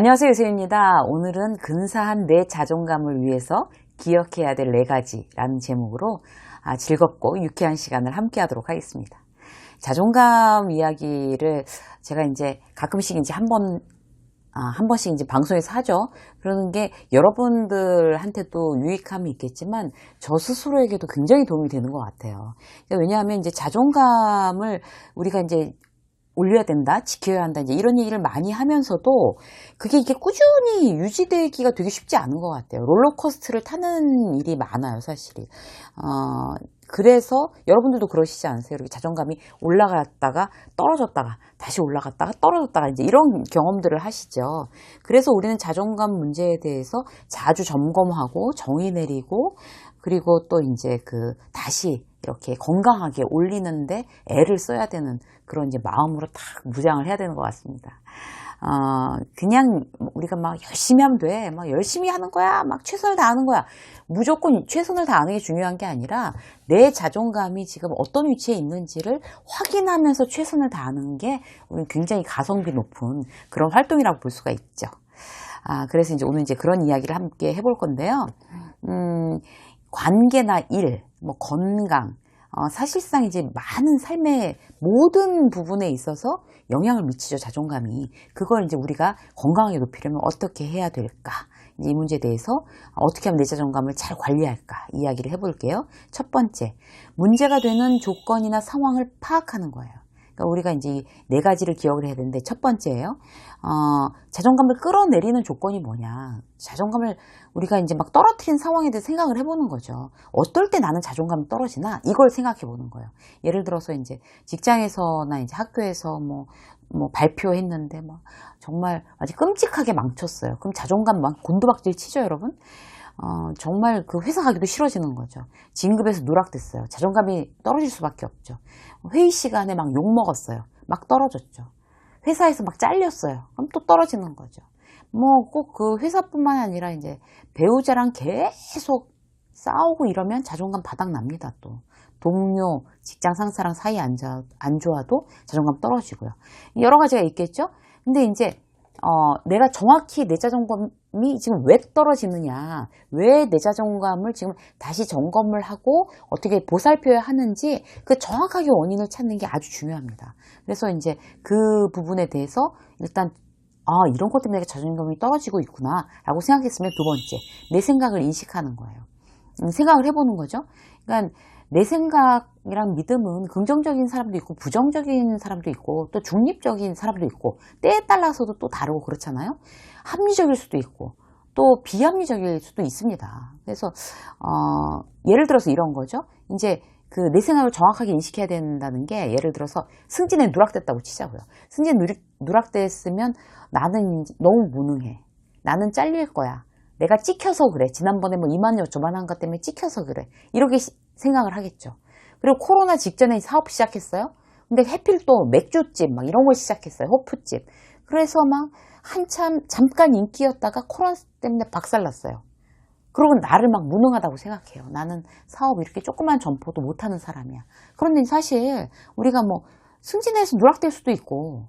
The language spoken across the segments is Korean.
안녕하세요, 유세입니다. 오늘은 근사한 내 자존감을 위해서 기억해야 될 4가지라는 제목으로 즐겁고 유쾌한 시간을 함께 하도록 하겠습니다. 자존감 이야기를 제가 이제 가끔씩 이제 한 번씩 이제 방송에서 하죠. 그러는 게 여러분들한테도 유익함이 있겠지만 저 스스로에게도 굉장히 도움이 되는 것 같아요. 왜냐하면 이제 자존감을 우리가 이제 올려야 된다, 지켜야 한다, 이제 이런 얘기를 많이 하면서도 이게 꾸준히 유지되기가 되게 쉽지 않은 것 같아요. 롤러코스터를 타는 일이 많아요, 사실이. 그래서 여러분들도 그러시지 않으세요? 이렇게 자존감이 올라갔다가 떨어졌다가 다시 올라갔다가 떨어졌다가 이제 이런 경험들을 하시죠. 그래서 우리는 자존감 문제에 대해서 자주 점검하고 정의 내리고 그리고 또 이제 다시 이렇게 건강하게 올리는데 애를 써야 되는 그런 이제 마음으로 딱 무장을 해야 되는 것 같습니다. 그냥 우리가 막 열심히 하면 돼. 막 열심히 하는 거야. 막 최선을 다하는 거야. 무조건 최선을 다하는 게 중요한 게 아니라 내 자존감이 지금 어떤 위치에 있는지를 확인하면서 최선을 다하는 게 우리 굉장히 가성비 높은 그런 활동이라고 볼 수가 있죠. 그래서 이제 오늘 이제 그런 이야기를 함께 해볼 건데요. 관계나 일, 건강, 사실상 이제 많은 삶의 모든 부분에 있어서 영향을 미치죠, 자존감이. 그걸 이제 우리가 건강하게 높이려면 어떻게 해야 될까? 이제 이 문제에 대해서 어떻게 하면 내 자존감을 잘 관리할까? 이야기를 해볼게요. 첫 번째, 문제가 되는 조건이나 상황을 파악하는 거예요. 그러니까 우리가 이제 4가지를 기억을 해야 되는데, 첫 번째예요. 자존감을 끌어내리는 조건이 뭐냐. 자존감을 우리가 이제 막 떨어뜨린 상황에 대해서 생각을 해보는 거죠. 어떨 때 나는 자존감이 떨어지나? 이걸 생각해 보는 거예요. 예를 들어서 이제 직장에서나 이제 학교에서 발표했는데 정말 아주 끔찍하게 망쳤어요. 그럼 자존감 막 곤두박질 치죠, 여러분? 정말 회사 가기도 싫어지는 거죠. 진급에서 누락됐어요. 자존감이 떨어질 수밖에 없죠. 회의 시간에 막 욕먹었어요. 막 떨어졌죠. 회사에서 막 잘렸어요. 그럼 또 떨어지는 거죠. 꼭 회사뿐만 아니라 이제 배우자랑 계속 싸우고 이러면 자존감 바닥 납니다, 또. 동료, 직장 상사랑 사이 안 좋아도 자존감 떨어지고요. 여러 가지가 있겠죠? 근데 이제 내가 정확히 내 자존감이 지금 왜 떨어지느냐, 왜 내 자존감을 지금 다시 점검을 하고 어떻게 보살펴야 하는지 정확하게 원인을 찾는 게 아주 중요합니다. 그래서 이제 그 부분에 대해서 일단 이런 것 때문에 내가 자존감이 떨어지고 있구나 라고 생각했으면, 두 번째, 내 생각을 인식하는 거예요. 생각을 해보는 거죠. 그러니까 내 생각이랑 믿음은 긍정적인 사람도 있고 부정적인 사람도 있고 또 중립적인 사람도 있고 때에 따라서도 또 다르고 그렇잖아요. 합리적일 수도 있고 또 비합리적일 수도 있습니다. 그래서 예를 들어서 이런 거죠. 이제 내 생각을 정확하게 인식해야 된다는 게, 예를 들어서 승진에 누락됐다고 치자고요. 승진에 누락됐으면 나는 너무 무능해. 나는 잘릴 거야. 내가 찍혀서 그래. 지난번에 이만여 저만한 것 때문에 찍혀서 그래. 이렇게 생각을 하겠죠. 그리고 코로나 직전에 사업 시작했어요. 근데 해필 또 맥주집 이런 걸 시작했어요. 호프집. 그래서 한참 잠깐 인기였다가 코로나 때문에 박살났어요. 그러고 나를 무능하다고 생각해요. 나는 사업 이렇게 조그만 점포도 못하는 사람이야. 그런데 사실 우리가 승진해서 누락될 수도 있고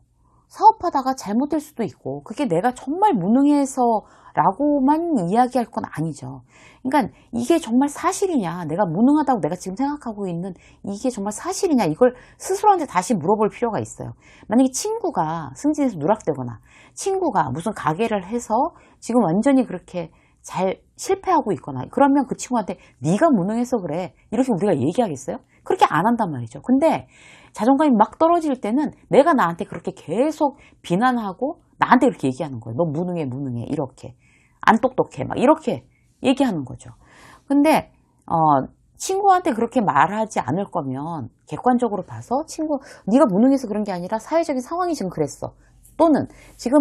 사업하다가 잘못될 수도 있고, 그게 내가 정말 무능해서 라고만 이야기할 건 아니죠. 그러니까 이게 정말 사실이냐, 내가 무능하다고 내가 지금 생각하고 있는 이게 정말 사실이냐, 이걸 스스로한테 다시 물어볼 필요가 있어요. 만약에 친구가 승진해서 누락되거나 친구가 무슨 가게를 해서 지금 완전히 그렇게 잘 실패하고 있거나 그러면 그 친구한테 네가 무능해서 그래 이렇게 우리가 얘기하겠어요? 그렇게 안 한단 말이죠. 근데 자존감이 막 떨어질 때는 내가 나한테 그렇게 계속 비난하고 나한테 그렇게 얘기하는 거예요. 너 무능해 이렇게 안 똑똑해 이렇게 얘기하는 거죠. 근데 친구한테 그렇게 말하지 않을 거면 객관적으로 봐서 네가 무능해서 그런 게 아니라 사회적인 상황이 지금 그랬어. 또는 지금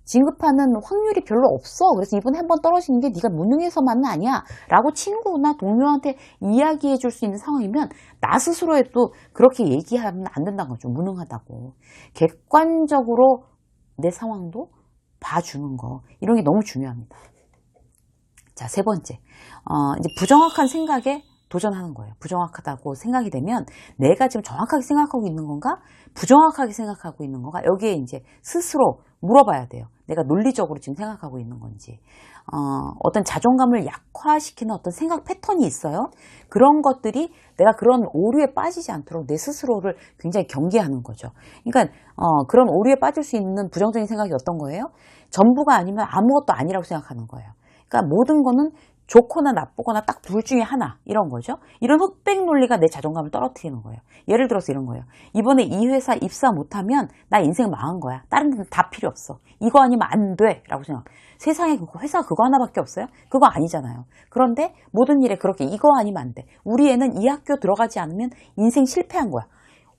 진급하는 확률이 별로 없어. 그래서 이번에 한번 떨어지는 게 네가 무능해서만은 아니야 라고 친구나 동료한테 이야기해 줄 수 있는 상황이면 나 스스로에도 그렇게 얘기하면 안 된다는 거죠. 무능하다고. 객관적으로 내 상황도 봐주는 거, 이런 게 너무 중요합니다. 자, 세 번째, 이제 부정확한 생각에 도전하는 거예요. 부정확하다고 생각이 되면 내가 지금 정확하게 생각하고 있는 건가? 부정확하게 생각하고 있는 건가? 여기에 이제 스스로 물어봐야 돼요. 내가 논리적으로 지금 생각하고 있는 건지. 어떤 자존감을 약화시키는 어떤 생각 패턴이 있어요. 그런 것들이 내가 그런 오류에 빠지지 않도록 내 스스로를 굉장히 경계하는 거죠. 그러니까 그런 오류에 빠질 수 있는 부정적인 생각이 어떤 거예요? 전부가 아니면 아무것도 아니라고 생각하는 거예요. 그러니까 모든 거는 좋거나 나쁘거나 딱 둘 중에 하나 이런 거죠. 이런 흑백 논리가 내 자존감을 떨어뜨리는 거예요. 예를 들어서 이런 거예요. 이번에 이 회사 입사 못하면 나 인생 망한 거야. 다른 데는 다 필요 없어. 이거 아니면 안 돼 라고 생각. 세상에 회사 그거 하나밖에 없어요? 그거 아니잖아요. 그런데 모든 일에 그렇게 이거 아니면 안 돼. 우리 애는 이 학교 들어가지 않으면 인생 실패한 거야.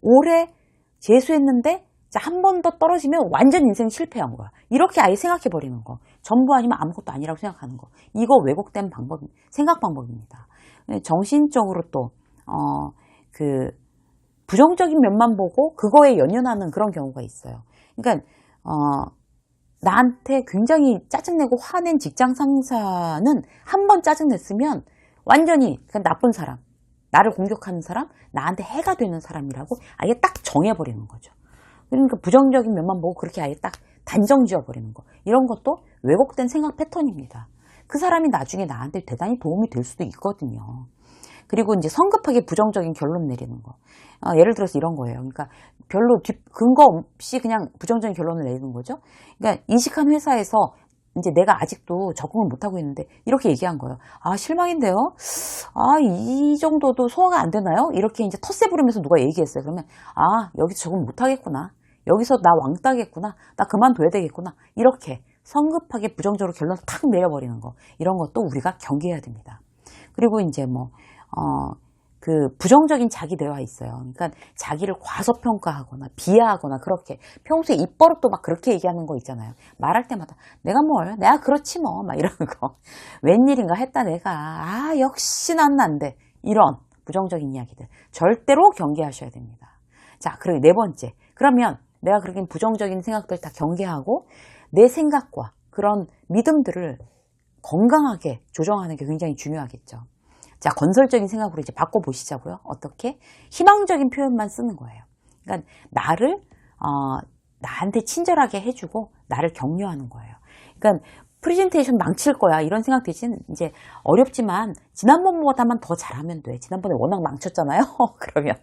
올해 재수했는데 한 번 더 떨어지면 완전 인생 실패한 거야. 이렇게 아예 생각해버리는 거. 전부 아니면 아무것도 아니라고 생각하는 거. 이거 왜곡된 방법, 생각 방법입니다. 정신적으로 또, 부정적인 면만 보고 그거에 연연하는 그런 경우가 있어요. 그러니까, 나한테 굉장히 짜증내고 화낸 직장 상사는 한 번 짜증냈으면 완전히 그냥 나쁜 사람, 나를 공격하는 사람, 나한테 해가 되는 사람이라고 아예 딱 정해버리는 거죠. 그러니까 부정적인 면만 보고 그렇게 아예 딱 단정 지어버리는 거. 이런 것도 왜곡된 생각 패턴입니다. 그 사람이 나중에 나한테 대단히 도움이 될 수도 있거든요. 그리고 이제 성급하게 부정적인 결론 내리는 거. 예를 들어서 이런 거예요. 그러니까 별로 근거 없이 그냥 부정적인 결론을 내리는 거죠. 그러니까 이직한 회사에서 이제 내가 아직도 적응을 못하고 있는데 이렇게 얘기한 거예요. 아, 실망인데요? 아, 이 정도도 소화가 안 되나요? 이렇게 이제 텃세 부리면서 누가 얘기했어요. 그러면, 아, 여기서 적응 못하겠구나. 여기서 나 왕따겠구나. 나 그만둬야 되겠구나. 이렇게 성급하게 부정적으로 결론을 탁 내려버리는 거. 이런 것도 우리가 경계해야 됩니다. 그리고 이제 부정적인 자기 대화 있어요. 그러니까 자기를 과소평가하거나 비하하거나 그렇게 평소에 입버릇도 막 그렇게 얘기하는 거 있잖아요. 말할 때마다 내가 그렇지 뭐 막 이러는 거. 웬일인가 했다 내가. 아, 역시 나는 안 돼. 이런 부정적인 이야기들 절대로 경계하셔야 됩니다. 자, 그리고 네 번째. 그러면 내가 그렇게 부정적인 생각들 다 경계하고 내 생각과 그런 믿음들을 건강하게 조정하는 게 굉장히 중요하겠죠. 자, 건설적인 생각으로 이제 바꿔보시자고요. 어떻게? 희망적인 표현만 쓰는 거예요. 그러니까 나한테 친절하게 해주고 나를 격려하는 거예요. 그러니까 프레젠테이션 망칠 거야 이런 생각 대신 이제 어렵지만 지난번보다만 더 잘하면 돼. 지난번에 워낙 망쳤잖아요. 그러면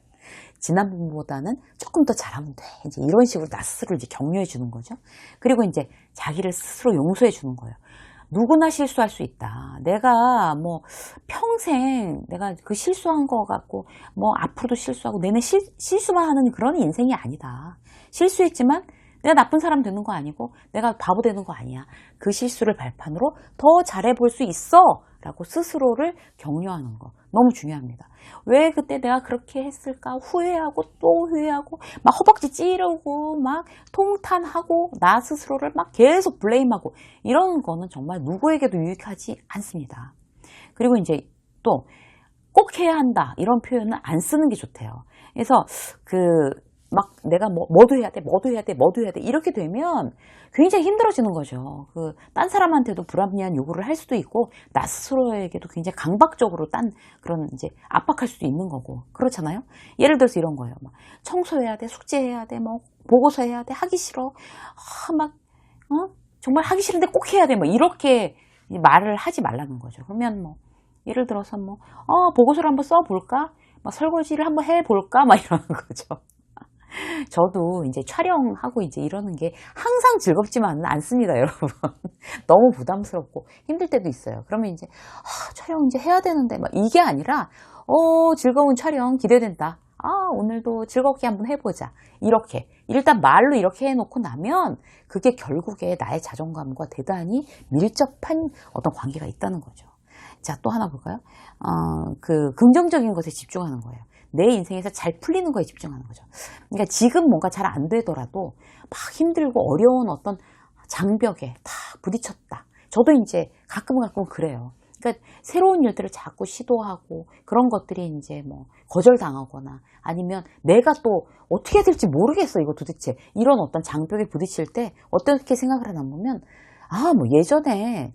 지난번보다는 조금 더 잘하면 돼. 이제 이런 식으로 나 스스로를 이제 격려해 주는 거죠. 그리고 이제 자기를 스스로 용서해 주는 거예요. 누구나 실수할 수 있다. 내가 평생 내가 그 실수한 거 같고 앞으로도 실수하고 내내 실수만 하는 그런 인생이 아니다. 실수했지만 내가 나쁜 사람 되는 거 아니고 내가 바보 되는 거 아니야. 그 실수를 발판으로 더 잘해볼 수 있어 라고 스스로를 격려하는 거 너무 중요합니다. 왜 그때 내가 그렇게 했을까 후회하고 또 후회하고 막 허벅지 찌르고 막 통탄하고 나 스스로를 막 계속 블레임하고 이런 거는 정말 누구에게도 유익하지 않습니다. 그리고 이제 또 꼭 해야 한다 이런 표현은 안 쓰는 게 좋대요. 그래서 막 내가 뭐도 해야 돼 이렇게 되면 굉장히 힘들어지는 거죠. 딴 사람한테도 불합리한 요구를 할 수도 있고 나 스스로에게도 굉장히 강박적으로 그런 이제 압박할 수도 있는 거고 그렇잖아요. 예를 들어서 이런 거예요. 막 청소해야 돼, 숙제해야 돼, 보고서 해야 돼, 하기 싫어. 정말 하기 싫은데 꼭 해야 돼. 이렇게 말을 하지 말라는 거죠. 그러면 예를 들어서 보고서를 한번 써볼까? 설거지를 한번 해볼까? 이러는 거죠. 저도 이제 촬영하고 이제 이러는 게 항상 즐겁지만은 않습니다, 여러분. 너무 부담스럽고 힘들 때도 있어요. 그러면 이제, 촬영 이제 해야 되는데, 이게 아니라, 즐거운 촬영 기대된다. 오늘도 즐겁게 한번 해보자. 이렇게. 일단 말로 이렇게 해놓고 나면 그게 결국에 나의 자존감과 대단히 밀접한 어떤 관계가 있다는 거죠. 자, 또 하나 볼까요? 긍정적인 것에 집중하는 거예요. 내 인생에서 잘 풀리는 거에 집중하는 거죠. 그러니까 지금 뭔가 잘 안 되더라도 막 힘들고 어려운 어떤 장벽에 다 부딪혔다. 저도 이제 가끔 그래요. 그러니까 새로운 일들을 자꾸 시도하고 그런 것들이 이제 거절당하거나 아니면 내가 또 어떻게 해야 될지 모르겠어 이거 도대체 이런 어떤 장벽에 부딪힐 때 어떻게 생각을 하나 보면 예전에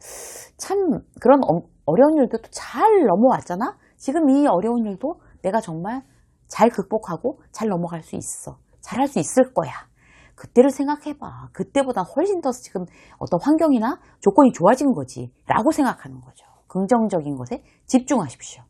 참 그런 어려운 일도 잘 넘어왔잖아. 지금 이 어려운 일도 내가 정말 잘 극복하고 잘 넘어갈 수 있어. 잘할 수 있을 거야. 그때를 생각해봐. 그때보다 훨씬 더 지금 어떤 환경이나 조건이 좋아진 거지. 라고 생각하는 거죠. 긍정적인 것에 집중하십시오.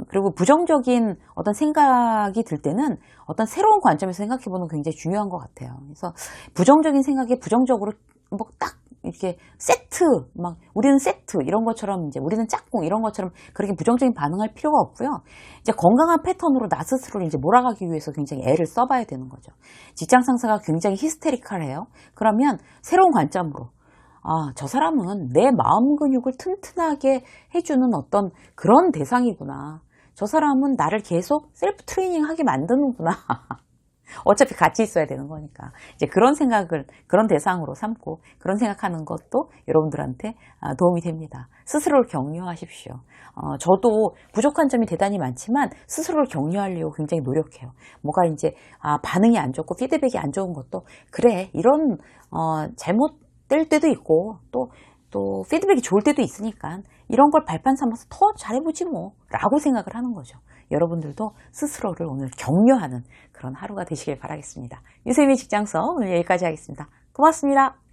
그리고 부정적인 어떤 생각이 들 때는 어떤 새로운 관점에서 생각해보는 게 굉장히 중요한 것 같아요. 그래서 부정적인 생각에 부정적으로 뭐 딱 이렇게 세트, 막 우리는 세트 이런 것처럼 이제 우리는 짝꿍 이런 것처럼 그렇게 부정적인 반응할 필요가 없고요. 이제 건강한 패턴으로 나 스스로를 이제 몰아가기 위해서 굉장히 애를 써봐야 되는 거죠. 직장 상사가 굉장히 히스테리컬해요. 그러면 새로운 관점으로 저 사람은 내 마음 근육을 튼튼하게 해주는 어떤 그런 대상이구나. 저 사람은 나를 계속 셀프 트레이닝 하게 만드는구나. 어차피 같이 있어야 되는 거니까. 이제 그런 생각을, 그런 대상으로 삼고, 그런 생각하는 것도 여러분들한테 도움이 됩니다. 스스로를 격려하십시오. 저도 부족한 점이 대단히 많지만, 스스로를 격려하려고 굉장히 노력해요. 뭐가 이제, 반응이 안 좋고, 피드백이 안 좋은 것도, 그래, 이런, 잘못될 때도 있고, 또 피드백이 좋을 때도 있으니까, 이런 걸 발판 삼아서 더 잘해보지 뭐, 라고 생각을 하는 거죠. 여러분들도 스스로를 오늘 격려하는 그런 하루가 되시길 바라겠습니다. 유세민의 직장서 오늘 여기까지 하겠습니다. 고맙습니다.